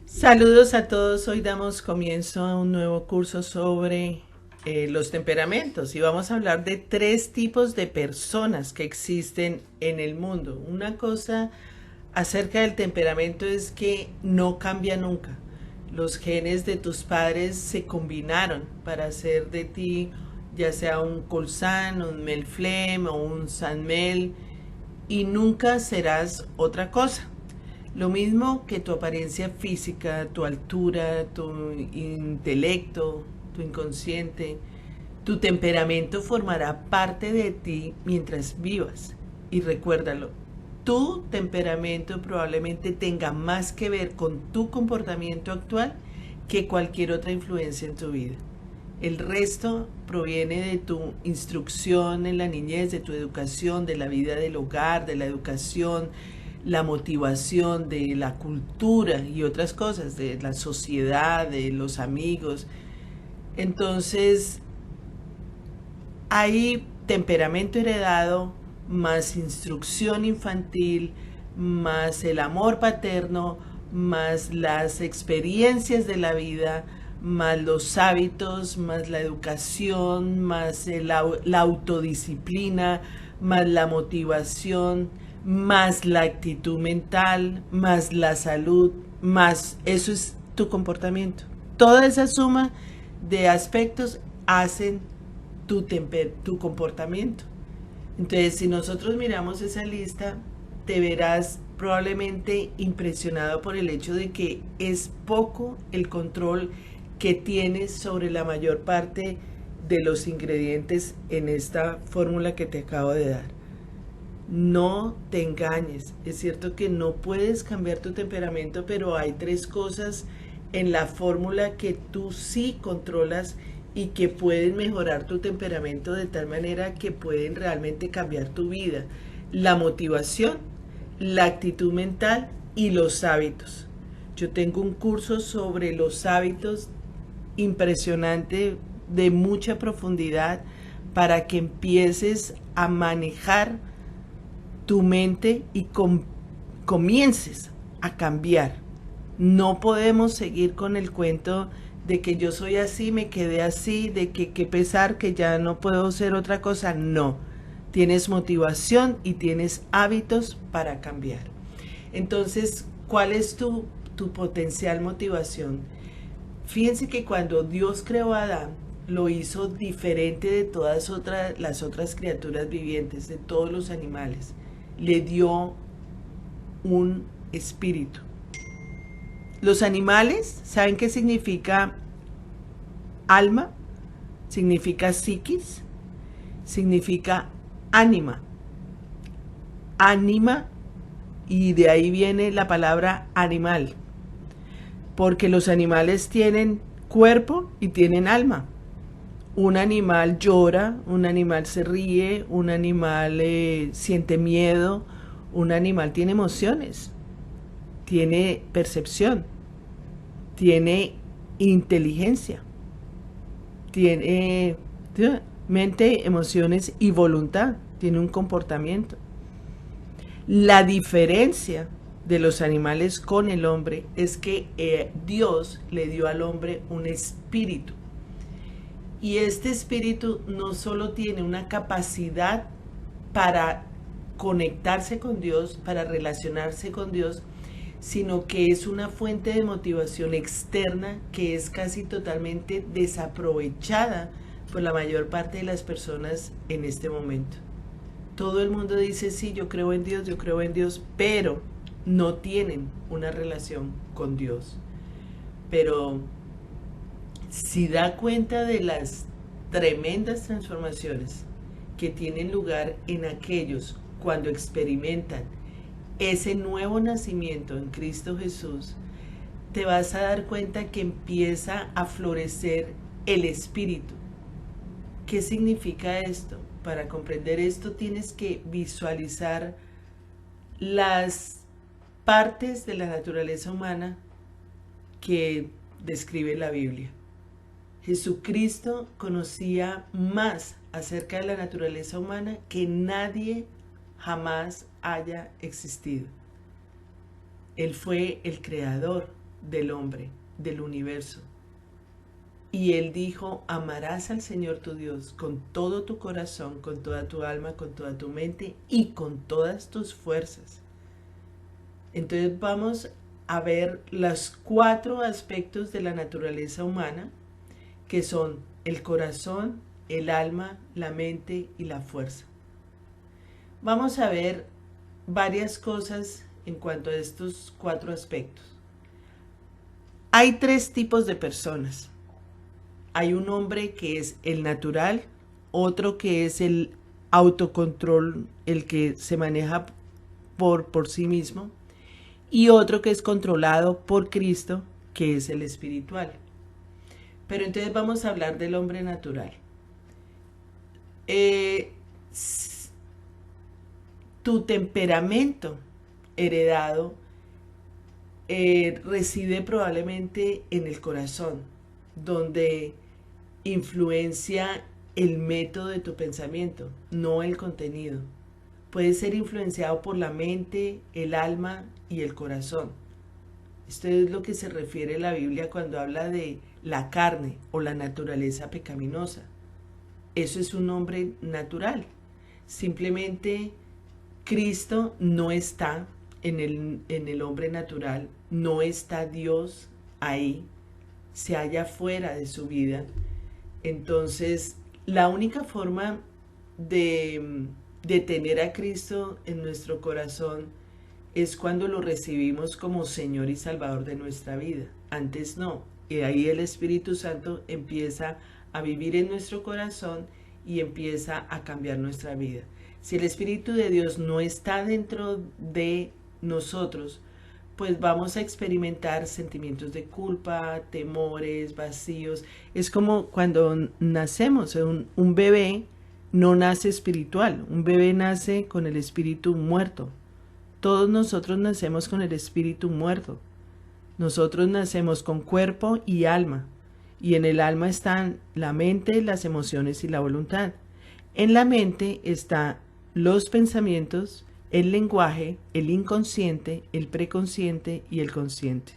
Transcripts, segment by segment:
Saludos a todos, hoy damos comienzo a un nuevo curso sobre los temperamentos y vamos a hablar de tres tipos de personas que existen en el mundo. Una cosa acerca del temperamento es que no cambia nunca. Los genes de tus padres se combinaron para hacer de ti ya sea un Colsan, un Melflem o un Sanmel y nunca serás otra cosa. Lo mismo que tu apariencia física, tu altura, tu intelecto, tu inconsciente, tu temperamento formará parte de ti mientras vivas. Y recuérdalo, tu temperamento probablemente tenga más que ver con tu comportamiento actual que cualquier otra influencia en tu vida. El resto proviene de tu instrucción en la niñez, de tu educación, de la vida del hogar, de la educación, la motivación, de la cultura y otras cosas, de la sociedad, de los amigos. Entonces, hay temperamento heredado, más instrucción infantil, más el amor paterno, más las experiencias de la vida, más los hábitos, más la educación, más la autodisciplina, más la motivación, más la actitud mental, más la salud, más eso es tu comportamiento. Toda esa suma de aspectos hacen tu comportamiento. Entonces, si nosotros miramos esa lista, te verás probablemente impresionado por el hecho de que es poco el control que tienes sobre la mayor parte de los ingredientes en esta fórmula que te acabo de dar. No te engañes, es cierto que no puedes cambiar tu temperamento, pero hay tres cosas en la fórmula que tú sí controlas y que pueden mejorar tu temperamento de tal manera que pueden realmente cambiar tu vida. La motivación, la actitud mental y los hábitos. Yo tengo un curso sobre los hábitos impresionante, de mucha profundidad, para que empieces a manejar tu mente y comiences a cambiar. No podemos seguir con el cuento de que yo soy así, me quedé así, de que qué pesar, que ya no puedo ser otra cosa. No, tienes motivación y tienes hábitos para cambiar. Entonces, ¿cuál es tu potencial motivación? Fíjense que cuando Dios creó a Adán, lo hizo diferente de todas las otras criaturas vivientes, de todos los animales. Le dio un espíritu. Los animales, ¿saben qué significa alma? Significa psiquis, significa ánima. Ánima, y de ahí viene la palabra animal. Porque los animales tienen cuerpo y tienen alma. Un animal llora, un animal se ríe, un animal siente miedo, un animal tiene emociones, tiene percepción, tiene inteligencia, tiene mente, emociones y voluntad, tiene un comportamiento. La diferencia de los animales con el hombre es que Dios le dio al hombre un espíritu. Y este espíritu no solo tiene una capacidad para conectarse con Dios, para relacionarse con Dios, sino que es una fuente de motivación externa que es casi totalmente desaprovechada por la mayor parte de las personas en este momento. Todo el mundo dice, sí, yo creo en Dios, pero no tienen una relación con Dios. Pero si da cuenta de las tremendas transformaciones que tienen lugar en aquellos cuando experimentan ese nuevo nacimiento en Cristo Jesús, te vas a dar cuenta que empieza a florecer el espíritu. ¿Qué significa esto? Para comprender esto tienes que visualizar las partes de la naturaleza humana que describe la Biblia. Jesucristo conocía más acerca de la naturaleza humana que nadie jamás haya existido. Él fue el creador, del hombre, del universo. Y él dijo, amarás al Señor tu Dios con todo tu corazón, con toda tu alma, con toda tu mente y con todas tus fuerzas. Entonces vamos a ver los 4 aspectos de la naturaleza humana, que son el corazón, el alma, la mente y la fuerza. Vamos a ver varias cosas en cuanto a estos 4 aspectos. Hay 3 tipos de personas. Hay un hombre que es el natural, otro que es el autocontrol, el que se maneja por sí mismo, y otro que es controlado por Cristo, que es el espiritual. Pero entonces vamos a hablar del hombre natural. Tu temperamento heredado reside probablemente en el corazón, donde influencia el método de tu pensamiento, no el contenido. Puede ser influenciado por la mente, el alma y el corazón. Esto es lo que se refiere a la Biblia cuando habla de la carne o la naturaleza pecaminosa. Eso es un hombre natural. Simplemente Cristo no está en el hombre natural, no está Dios ahí, se halla fuera de su vida. Entonces, la única forma de tener a Cristo en nuestro corazón es cuando lo recibimos como Señor y Salvador de nuestra vida. Antes no. Y ahí el Espíritu Santo empieza a vivir en nuestro corazón y empieza a cambiar nuestra vida. Si el Espíritu de Dios no está dentro de nosotros, pues vamos a experimentar sentimientos de culpa, temores, vacíos. Es como cuando nacemos, un bebé no nace espiritual, un bebé nace con el espíritu muerto. Todos nosotros nacemos con el espíritu muerto. Nosotros nacemos con cuerpo y alma. Y en el alma están la mente, las emociones y la voluntad. En la mente están los pensamientos, el lenguaje, el inconsciente, el preconsciente y el consciente.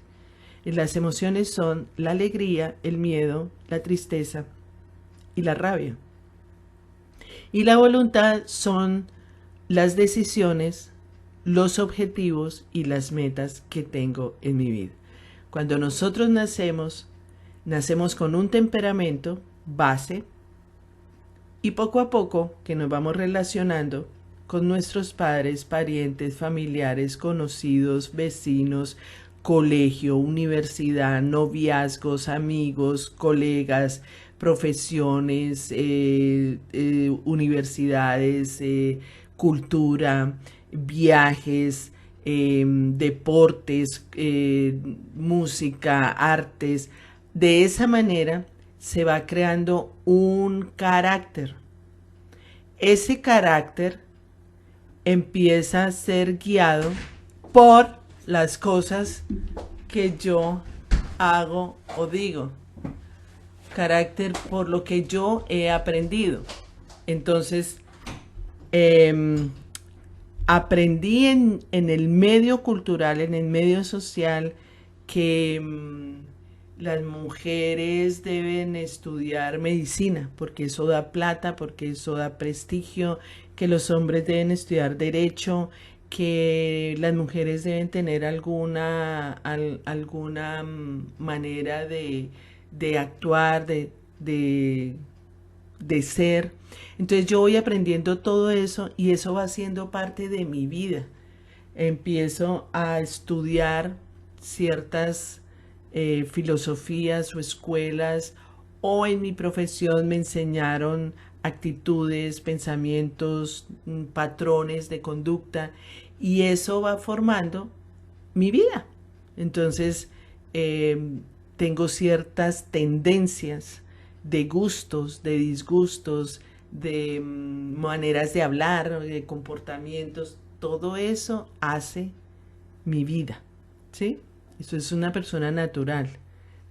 Y las emociones son la alegría, el miedo, la tristeza y la rabia. Y la voluntad son las decisiones, los objetivos y las metas que tengo en mi vida. Cuando nosotros nacemos con un temperamento base y poco a poco que nos vamos relacionando con nuestros padres, parientes, familiares, conocidos, vecinos, colegio, universidad, noviazgos, amigos, colegas, profesiones, universidades, cultura, viajes, deportes, música, artes. De esa manera se va creando un carácter. Ese carácter empieza a ser guiado por las cosas que yo hago o digo. Carácter por lo que yo he aprendido. Entonces, aprendí en el medio cultural, en el medio social, que las mujeres deben estudiar medicina, porque eso da plata, porque eso da prestigio, que los hombres deben estudiar derecho, que las mujeres deben tener alguna manera de actuar, de ser. Entonces yo voy aprendiendo todo eso y eso va siendo parte de mi vida. Empiezo a estudiar ciertas filosofías o escuelas, o en mi profesión me enseñaron actitudes, pensamientos, patrones de conducta, y eso va formando mi vida. Entonces, tengo ciertas tendencias de gustos, de disgustos, de maneras de hablar, de comportamientos. Todo eso hace mi vida, ¿sí? Eso es una persona natural.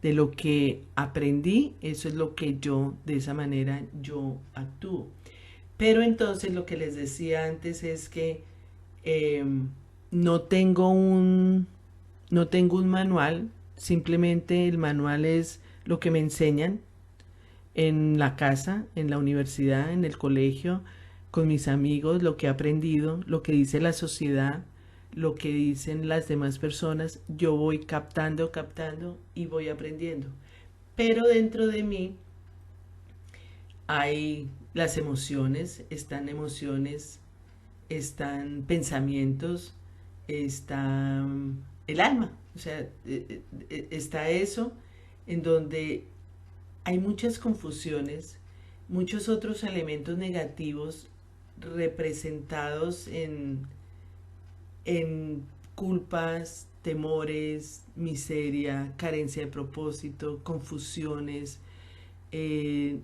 De lo que aprendí, eso es lo que yo, de esa manera, yo actúo. Pero entonces lo que les decía antes es que no tengo un manual, Simplemente el manual es lo que me enseñan en la casa, en la universidad, en el colegio, con mis amigos, lo que he aprendido, lo que dice la sociedad, lo que dicen las demás personas. Yo voy captando, captando y voy aprendiendo. Pero dentro de mí hay las emociones, están pensamientos, está el alma. O sea, está eso en donde hay muchas confusiones, muchos otros elementos negativos representados en culpas, temores, miseria, carencia de propósito, confusiones.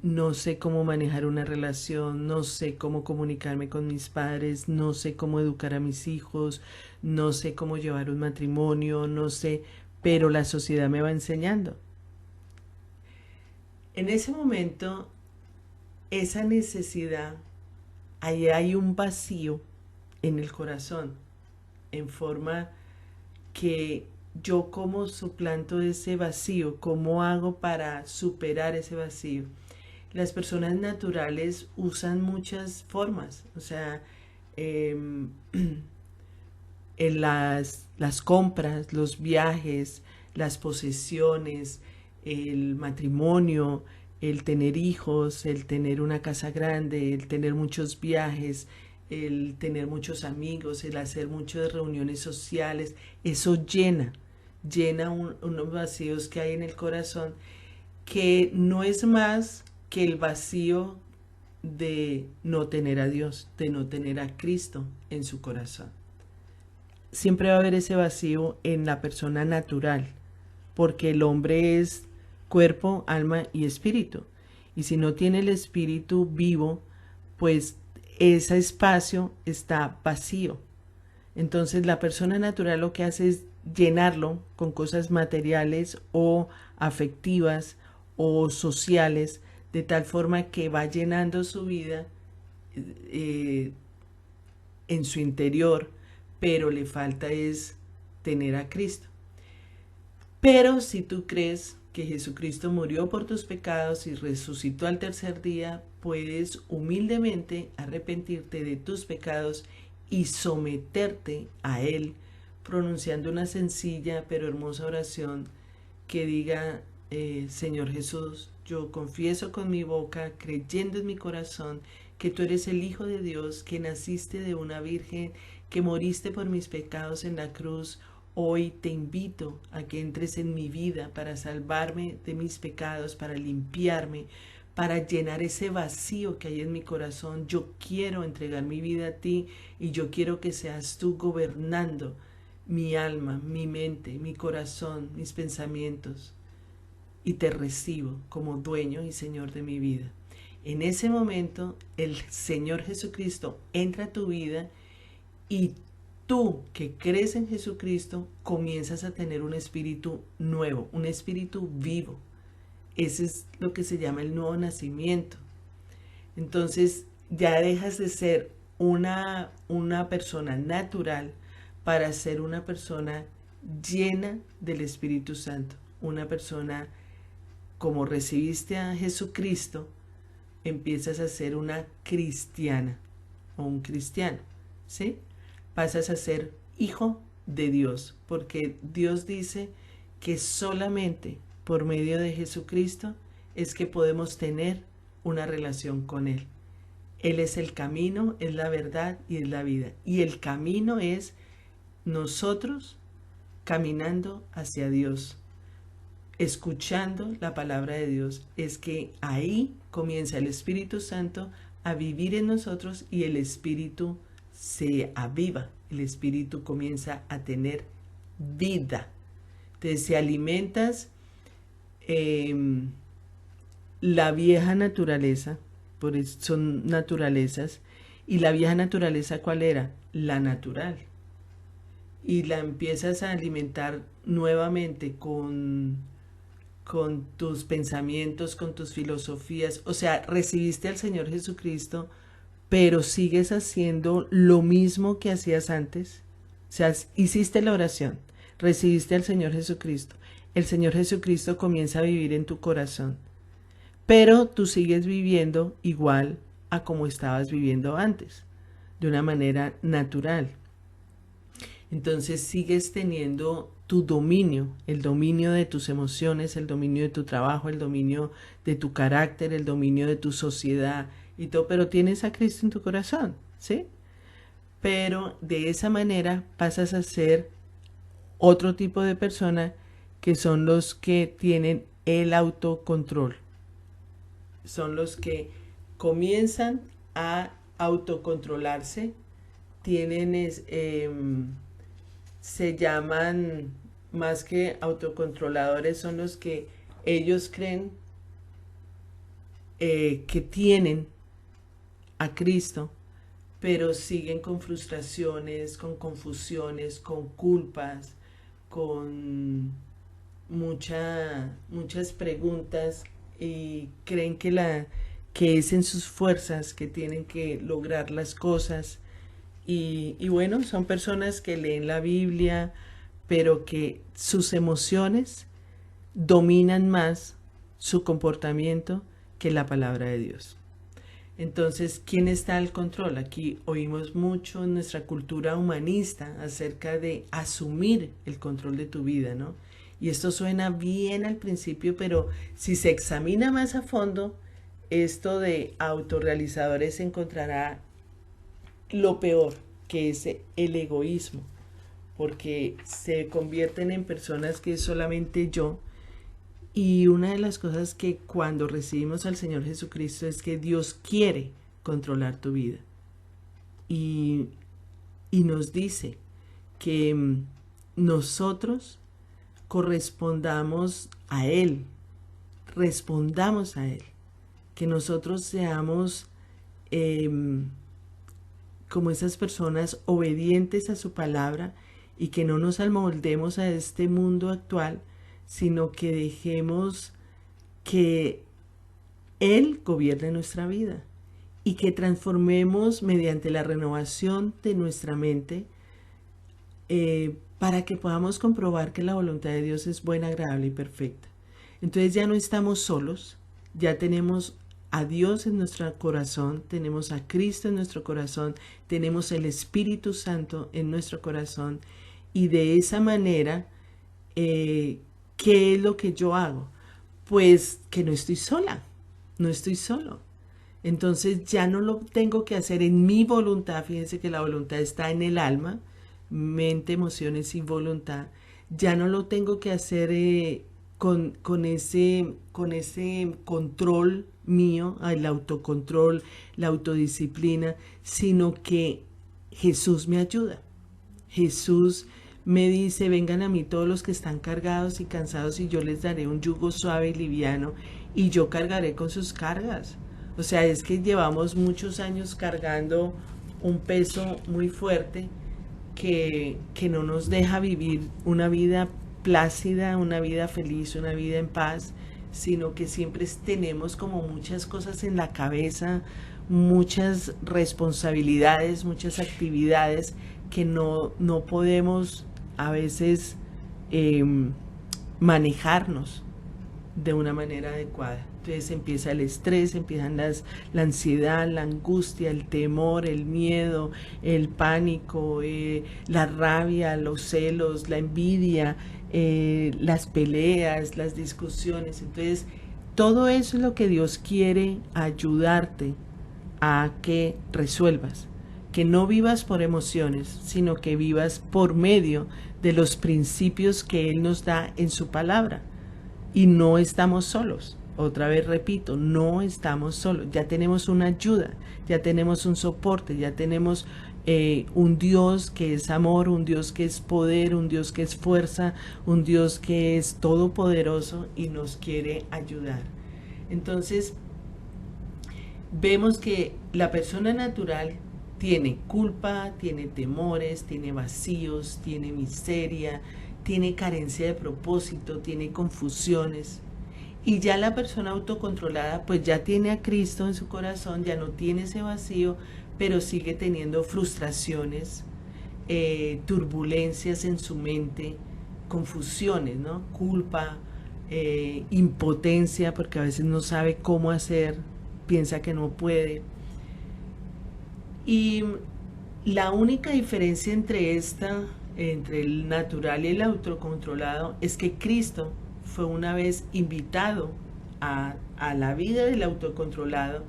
No sé cómo manejar una relación, no sé cómo comunicarme con mis padres, no sé cómo educar a mis hijos, no sé cómo llevar un matrimonio, no sé, pero la sociedad me va enseñando. En ese momento, esa necesidad, ahí hay un vacío en el corazón, en forma que yo como suplanto ese vacío, cómo hago para superar ese vacío. Las personas naturales usan muchas formas, o sea, eh, en las compras, los viajes, las posesiones, el matrimonio, el tener hijos, el tener una casa grande, el tener muchos viajes, el tener muchos amigos, el hacer muchas reuniones sociales, eso llena unos vacíos que hay en el corazón, que no es más que el vacío de no tener a Dios, de no tener a Cristo en su corazón. Siempre va a haber ese vacío en la persona natural, porque el hombre es cuerpo, alma y espíritu. Y si no tiene el espíritu vivo, pues ese espacio está vacío. Entonces la persona natural lo que hace es llenarlo con cosas materiales o afectivas o sociales, de tal forma que va llenando su vida eh, en su interior, pero le falta es tener a Cristo. Pero si tú crees que Jesucristo murió por tus pecados y resucitó al tercer día, puedes humildemente arrepentirte de tus pecados y someterte a Él, pronunciando una sencilla pero hermosa oración que diga, Señor Jesús, yo confieso con mi boca, creyendo en mi corazón, que tú eres el Hijo de Dios, que naciste de una virgen, que moriste por mis pecados en la cruz. Hoy te invito a que entres en mi vida para salvarme de mis pecados, para limpiarme, para llenar ese vacío que hay en mi corazón. Yo quiero entregar mi vida a ti y yo quiero que seas tú gobernando mi alma, mi mente, mi corazón, mis pensamientos. Y te recibo como dueño y Señor de mi vida. En ese momento, el Señor Jesucristo entra a tu vida y tú que crees en Jesucristo comienzas a tener un espíritu nuevo, un espíritu vivo. Ese es lo que se llama el nuevo nacimiento. Entonces ya dejas de ser una persona natural para ser una persona llena del Espíritu Santo, una persona como recibiste a Jesucristo, empiezas a ser una cristiana o un cristiano, ¿sí? Pasas a ser hijo de Dios, porque Dios dice que solamente por medio de Jesucristo es que podemos tener una relación con Él. Él es el camino, es la verdad y es la vida. Y el camino es nosotros caminando hacia Dios, escuchando la palabra de Dios. Es que ahí comienza el Espíritu Santo a vivir en nosotros y el Espíritu se aviva, el Espíritu comienza a tener vida. Entonces, si alimentas la vieja naturaleza, por eso son naturalezas, y la vieja naturaleza, ¿cuál era? La natural. Y la empiezas a alimentar nuevamente con tus pensamientos, con tus filosofías. O sea, recibiste al Señor Jesucristo, pero sigues haciendo lo mismo que hacías antes. O sea, hiciste la oración, recibiste al Señor Jesucristo. el Señor Jesucristo comienza a vivir en tu corazón, pero tú sigues viviendo igual a como estabas viviendo antes, de una manera natural. Entonces sigues teniendo tu dominio, el dominio de tus emociones, el dominio de tu trabajo, el dominio de tu carácter, el dominio de tu sociedad y todo, pero tienes a Cristo en tu corazón, ¿sí? Pero de esa manera pasas a ser otro tipo de persona, que son los que tienen el autocontrol. Son los que comienzan a autocontrolarse, se llaman, más que autocontroladores, son los que ellos creen que tienen a Cristo, pero siguen con frustraciones, con confusiones, con culpas, con muchas preguntas, y creen que es en sus fuerzas que tienen que lograr las cosas. Y bueno, son personas que leen la Biblia, pero que sus emociones dominan más su comportamiento que la palabra de Dios. Entonces, ¿quién está al control? Aquí oímos mucho en nuestra cultura humanista acerca de asumir el control de tu vida, ¿no? Y esto suena bien al principio, pero si se examina más a fondo, esto de autorrealizadores encontrará lo peor, que es el egoísmo, porque se convierten en personas que es solamente yo. Y una de las cosas que cuando recibimos al Señor Jesucristo es que Dios quiere controlar tu vida. Y nos dice que nosotros correspondamos a Él, respondamos a Él, que nosotros seamos como esas personas obedientes a su palabra, y que no nos amoldemos a este mundo actual, sino que dejemos que Él gobierne nuestra vida, y que transformemos mediante la renovación de nuestra mente, para que podamos comprobar que la voluntad de Dios es buena, agradable y perfecta. Entonces ya no estamos solos, ya tenemos a Dios en nuestro corazón, tenemos a Cristo en nuestro corazón, tenemos el Espíritu Santo en nuestro corazón, y de esa manera, ¿qué es lo que yo hago? Pues que no estoy sola, no estoy solo. Entonces ya no lo tengo que hacer en mi voluntad. Fíjense que la voluntad está en el alma, mente, emociones y voluntad. Ya no lo tengo que hacer con ese control mío, el autocontrol, la autodisciplina, sino que Jesús me ayuda. Jesús me dice: vengan a mí todos los que están cargados y cansados, y yo les daré un yugo suave y liviano, y yo cargaré con sus cargas. O sea, es que llevamos muchos años cargando un peso muy fuerte que no nos deja vivir una vida plácida, una vida feliz, una vida en paz, sino que siempre tenemos como muchas cosas en la cabeza, muchas responsabilidades, muchas actividades que no podemos a veces manejarnos de una manera adecuada. Entonces empieza el estrés, empiezan la ansiedad, la angustia, el temor, el miedo, el pánico, la rabia, los celos, la envidia, las peleas, las discusiones. Entonces todo eso es lo que Dios quiere ayudarte a que resuelvas. Que no vivas por emociones, sino que vivas por medio de los principios que Él nos da en su palabra. Y no estamos solos. Otra vez repito, no estamos solos. Ya tenemos una ayuda, ya tenemos un soporte, ya tenemos un Dios que es amor, un Dios que es poder, un Dios que es fuerza, un Dios que es todopoderoso y nos quiere ayudar. Entonces, vemos que la persona natural tiene culpa, tiene temores, tiene vacíos, tiene miseria, tiene carencia de propósito, tiene confusiones. Y ya la persona autocontrolada pues ya tiene a Cristo en su corazón, ya no tiene ese vacío, pero sigue teniendo frustraciones, turbulencias en su mente, confusiones, ¿no? Culpa, impotencia, porque a veces no sabe cómo hacer, piensa que no puede. Y la única diferencia entre el natural y el autocontrolado, es que Cristo fue una vez invitado a la vida del autocontrolado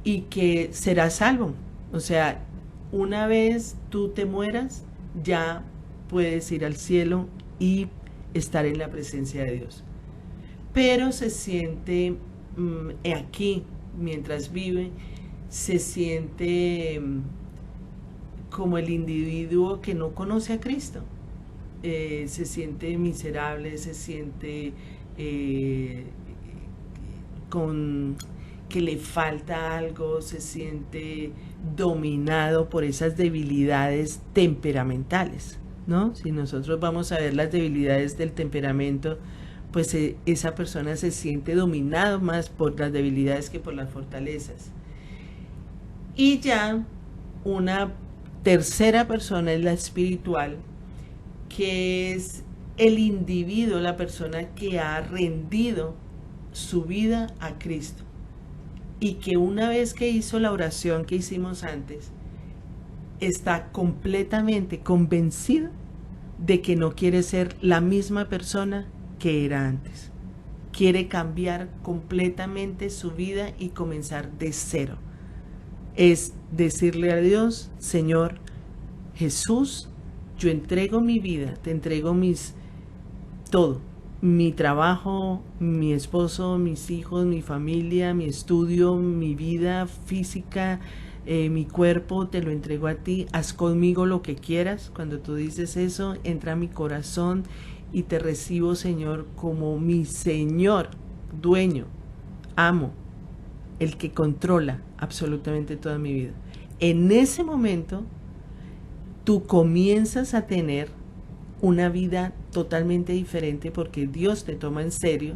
y que será salvo. O sea, una vez tú te mueras, ya puedes ir al cielo y estar en la presencia de Dios. Pero se siente aquí, mientras vive, se siente como el individuo que no conoce a Cristo. Se siente miserable, se siente con que le falta algo, se siente dominado por esas debilidades temperamentales, ¿no? Si nosotros vamos a ver las debilidades del temperamento, pues esa persona se siente dominado más por las debilidades que por las fortalezas. Y ya una tercera persona es la espiritual, que es el individuo, la persona que ha rendido su vida a Cristo y que una vez que hizo la oración que hicimos antes, está completamente convencido de que no quiere ser la misma persona que era antes. Quiere cambiar completamente su vida y comenzar de cero. Es decirle a Dios: Señor Jesús, yo entrego mi vida, te entrego todo, mi trabajo, mi esposo, mis hijos, mi familia, mi estudio, mi vida física, mi cuerpo, te lo entrego a ti, haz conmigo lo que quieras. Cuando tú dices eso, entra a mi corazón y te recibo, Señor, como mi Señor, dueño, amo, el que controla absolutamente toda mi vida. En ese momento, tú comienzas a tener una vida totalmente diferente, porque Dios te toma en serio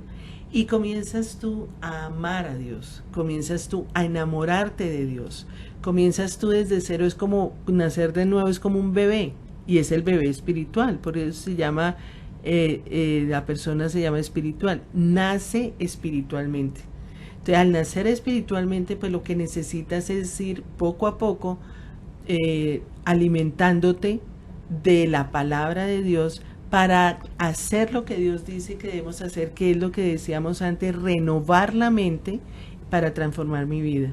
y comienzas tú a amar a Dios, comienzas tú a enamorarte de Dios, comienzas tú desde cero. Es como nacer de nuevo, es como un bebé, y es el bebé espiritual, por eso se llama, la persona se llama espiritual, nace espiritualmente. Entonces, al nacer espiritualmente, pues lo que necesitas es ir poco a poco alimentándote de la palabra de Dios para hacer lo que Dios dice que debemos hacer, que es lo que decíamos antes: renovar la mente para transformar mi vida.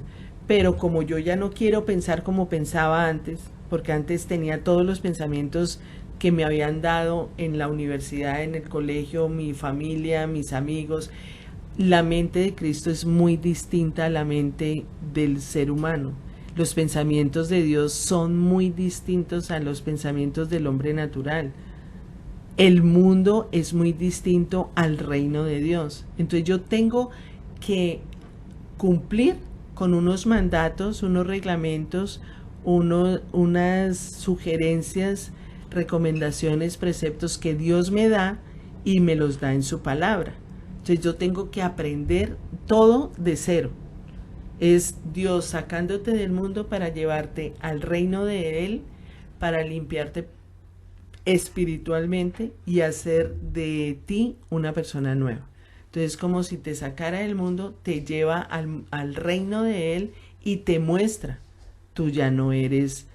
Pero como yo ya no quiero pensar como pensaba antes, porque antes tenía todos los pensamientos que me habían dado en la universidad, en el colegio, mi familia, mis amigos, la mente de Cristo es muy distinta a la mente del ser humano. Los pensamientos de Dios son muy distintos a los pensamientos del hombre natural. El mundo es muy distinto al reino de Dios. Entonces yo tengo que cumplir con unos mandatos, unos reglamentos, unas sugerencias, recomendaciones, preceptos que Dios me da y me los da en su palabra. Entonces yo tengo que aprender todo de cero. Es Dios sacándote del mundo para llevarte al reino de Él, para limpiarte espiritualmente y hacer de ti una persona nueva. Entonces, como si te sacara del mundo, te lleva al reino de Él y te muestra: tú ya no eres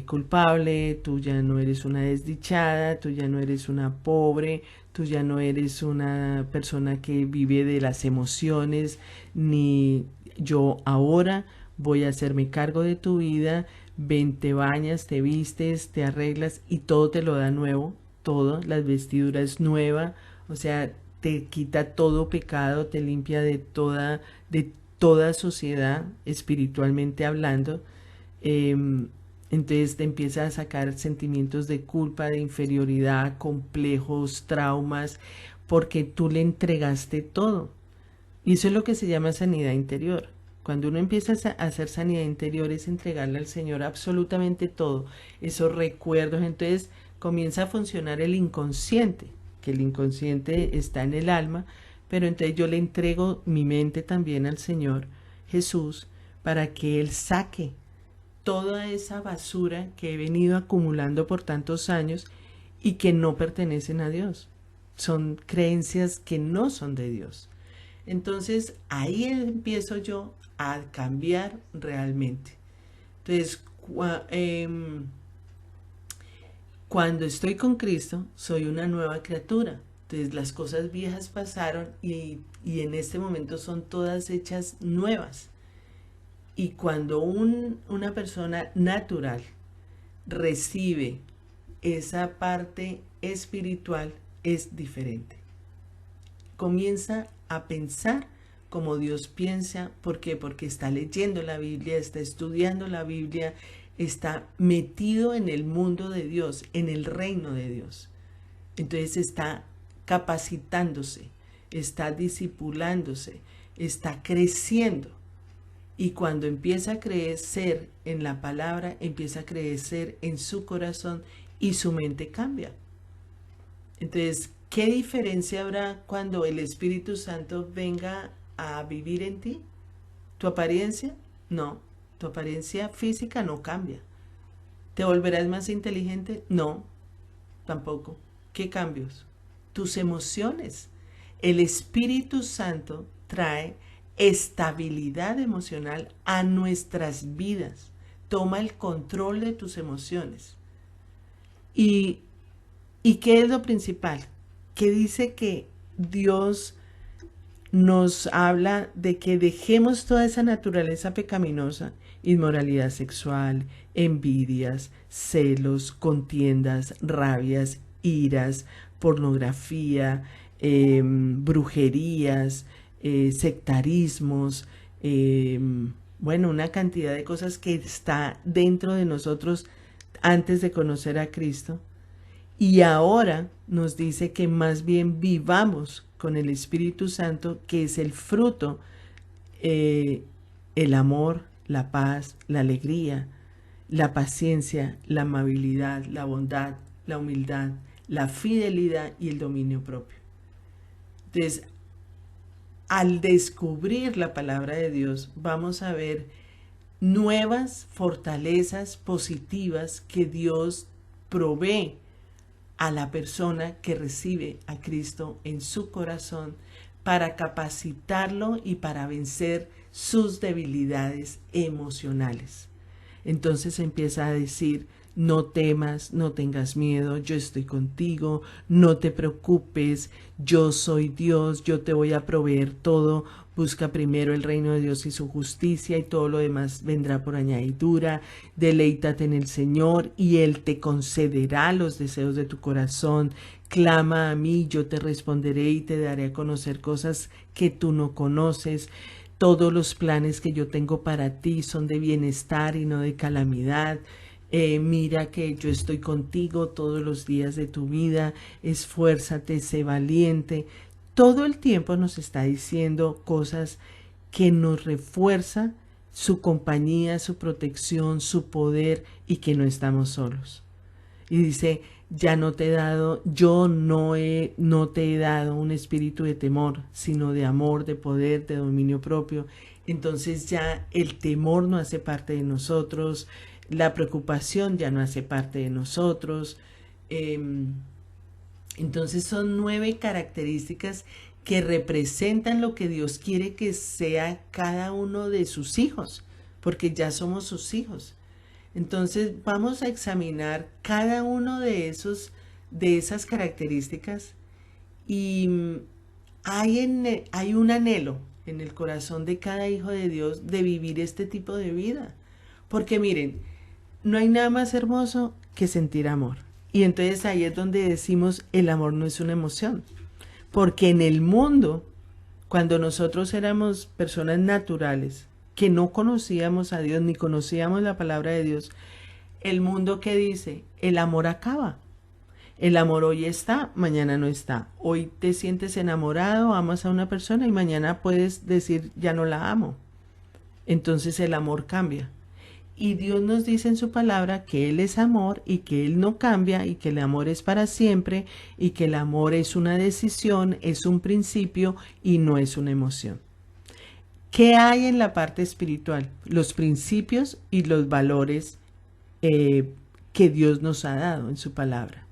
culpable, tú ya no eres una desdichada, tú ya no eres una pobre, tú ya no eres una persona que vive de las emociones, ni yo ahora voy a hacerme cargo de tu vida. Ven, te bañas, te vistes, te arreglas y todo te lo da nuevo, todo, las vestiduras nueva, o sea, te quita todo pecado, te limpia de toda suciedad, espiritualmente hablando. Entonces te empieza a sacar sentimientos de culpa, de inferioridad, complejos, traumas, porque tú le entregaste todo. Y eso es lo que se llama sanidad interior. Cuando uno empieza a hacer sanidad interior, es entregarle al Señor absolutamente todo, esos recuerdos. Entonces comienza a funcionar el inconsciente, que el inconsciente está en el alma, pero entonces yo le entrego mi mente también al Señor Jesús para que Él saque toda esa basura que he venido acumulando por tantos años y que no pertenecen a Dios. Son creencias que no son de Dios. Entonces ahí empiezo yo a cambiar realmente. Entonces, cuando estoy con Cristo, soy una nueva criatura. Entonces las cosas viejas pasaron y en este momento son todas hechas nuevas. Y cuando una persona natural recibe esa parte espiritual, es diferente. Comienza a pensar como Dios piensa. ¿Por qué? Porque está leyendo la Biblia, está estudiando la Biblia, está metido en el mundo de Dios, en el reino de Dios. Entonces está capacitándose, está discipulándose, está creciendo. Y cuando empieza a crecer en la palabra, empieza a crecer en su corazón y su mente cambia. Entonces, ¿qué diferencia habrá cuando el Espíritu Santo venga a vivir en ti? ¿Tu apariencia? No, tu apariencia física no cambia. ¿Te volverás más inteligente? No, tampoco. ¿Qué cambios? Tus emociones. El Espíritu Santo trae estabilidad emocional a nuestras vidas. Toma el control de tus emociones. ¿Y qué es lo principal? Que dice que Dios nos habla de que dejemos toda esa naturaleza pecaminosa, inmoralidad sexual, envidias, celos, contiendas, rabias, iras, pornografía, brujerías, sectarismos, bueno, una cantidad de cosas que está dentro de nosotros antes de conocer a Cristo. Y ahora nos dice que más bien vivamos con el Espíritu Santo, que es el fruto, el amor, la paz, la alegría, la paciencia, la amabilidad, la bondad, la humildad, la fidelidad y el dominio propio. Entonces, al descubrir la palabra de Dios, vamos a ver nuevas fortalezas positivas que Dios provee a la persona que recibe a Cristo en su corazón para capacitarlo y para vencer sus debilidades emocionales. Entonces empieza a decir: no temas, no tengas miedo, yo estoy contigo, no te preocupes, yo soy Dios, yo te voy a proveer todo. Busca primero el reino de Dios y su justicia, y todo lo demás vendrá por añadidura. Deleítate en el Señor y Él te concederá los deseos de tu corazón. Clama a mí, yo te responderé y te daré a conocer cosas que tú no conoces. Todos los planes que yo tengo para ti son de bienestar y no de calamidad. Mira que yo estoy contigo todos los días de tu vida. Esfuérzate, sé valiente. Todo el tiempo nos está diciendo cosas que nos refuerza su compañía, su protección, su poder, y que no estamos solos. Y dice: ya no te he dado, yo no te he dado un espíritu de temor, sino de amor, de poder, de dominio propio. Entonces ya el temor no hace parte de nosotros, la preocupación ya no hace parte de nosotros. Entonces son 9 características que representan lo que Dios quiere que sea cada uno de sus hijos, porque ya somos sus hijos. Entonces vamos a examinar cada uno de esas características, y hay un anhelo en el corazón de cada hijo de Dios de vivir este tipo de vida. Porque miren, no hay nada más hermoso que sentir amor. Y entonces ahí es donde decimos: el amor no es una emoción. Porque en el mundo, cuando nosotros éramos personas naturales, que no conocíamos a Dios ni conocíamos la palabra de Dios, el mundo, ¿qué dice? El amor acaba. El amor hoy está, mañana no está. Hoy te sientes enamorado, amas a una persona, y mañana puedes decir: ya no la amo. Entonces el amor cambia. Y Dios nos dice en su palabra que Él es amor y que Él no cambia, y que el amor es para siempre, y que el amor es una decisión, es un principio y no es una emoción. ¿Qué hay en la parte espiritual? Los principios y los valores que Dios nos ha dado en su palabra.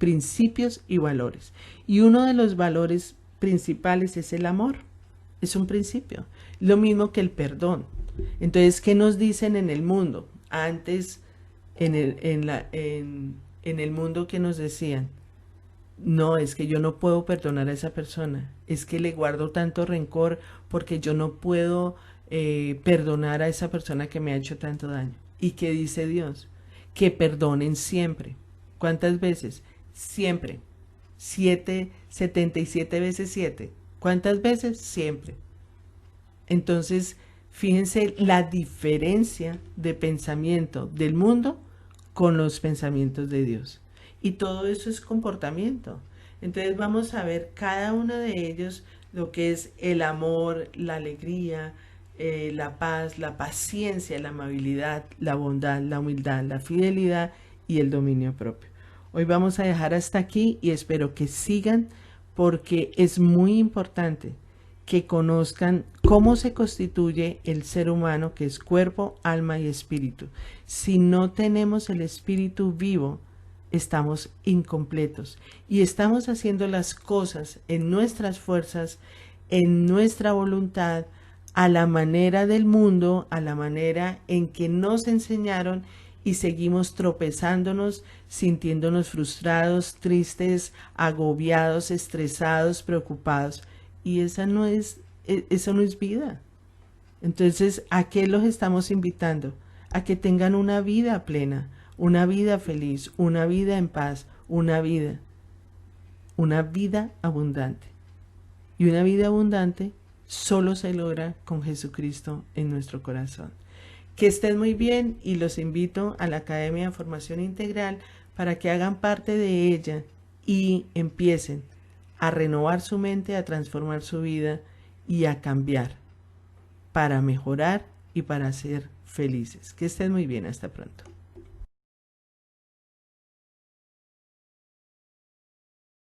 principios y valores. Y uno de los valores principales es el amor. Es un principio. Lo mismo que el perdón. Entonces, ¿qué nos dicen en el mundo? Antes, en el mundo, que nos decían, no, es que yo no puedo perdonar a esa persona, es que le guardo tanto rencor porque yo no puedo perdonar a esa persona que me ha hecho tanto daño. ¿Y qué dice Dios? Que perdonen siempre. ¿Cuántas veces? Siempre. 77 veces 7. ¿Cuántas veces? Siempre. Entonces, fíjense la diferencia de pensamiento del mundo con los pensamientos de Dios. Y todo eso es comportamiento. Entonces vamos a ver cada uno de ellos, lo que es el amor, la alegría, la paz, la paciencia, la amabilidad, la bondad, la humildad, la fidelidad y el dominio propio. Hoy vamos a dejar hasta aquí y espero que sigan, porque es muy importante que conozcan cómo se constituye el ser humano, que es cuerpo, alma y espíritu. Si no tenemos el espíritu vivo, estamos incompletos y estamos haciendo las cosas en nuestras fuerzas, en nuestra voluntad, a la manera del mundo, a la manera en que nos enseñaron, y seguimos tropezándonos, sintiéndonos frustrados, tristes, agobiados, estresados, preocupados. Y eso no es vida. Entonces, ¿a qué los estamos invitando? A que tengan una vida plena, una vida feliz, una vida en paz, una vida abundante. Y una vida abundante solo se logra con Jesucristo en nuestro corazón. Que estén muy bien y los invito a la Academia de Formación Integral para que hagan parte de ella y empiecen a renovar su mente, a transformar su vida y a cambiar para mejorar y para ser felices. Que estén muy bien. Hasta pronto.